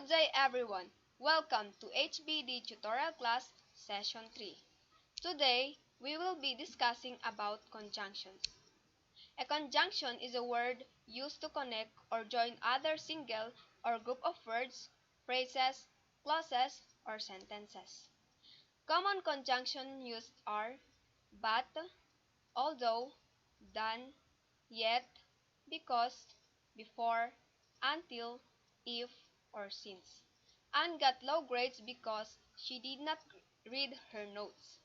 Good day everyone! Welcome to HBD Tutorial Class Session 3. Today, we will be discussing about conjunctions. A conjunction is a word used to connect or join other single or group of words, phrases, clauses, or sentences. Common conjunctions used are but, although, than, yet, because, before, until, if, or since. Anne got low grades because she did not read her notes.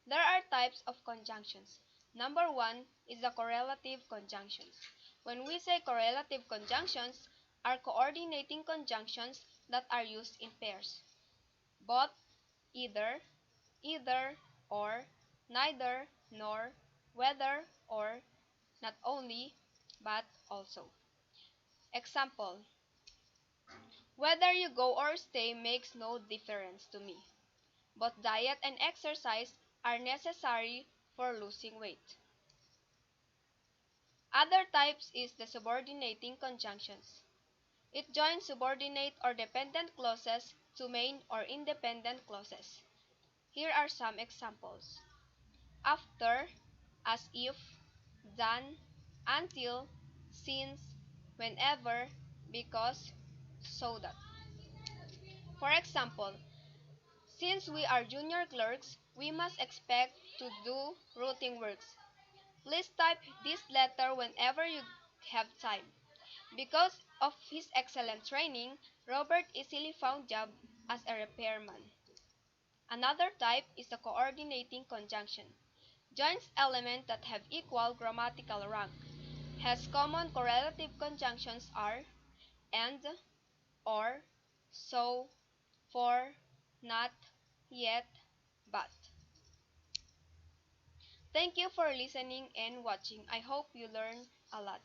There are types of conjunctions. Number 1 is the correlative conjunctions. When we say correlative conjunctions, are coordinating conjunctions that are used in pairs. Both, either, or, neither, nor, whether, or, not only, but also. Example: whether you go or stay makes no difference to me. Both diet and exercise are necessary for losing weight. Other types is the subordinating conjunctions. It joins subordinate or dependent clauses to main or independent clauses. Here are some examples: after, as if, than, until, since, whenever, because, so that. For example, since we are junior clerks, we must expect to do routine works. Please type this letter whenever you have time. Because of his excellent training, Robert easily found job as a repairman. Another type is the coordinating conjunction. Joins elements that have equal grammatical rank. Has common correlative conjunctions are and, or, so, for, not, yet, but. Thank you for listening and watching. I hope you learned a lot.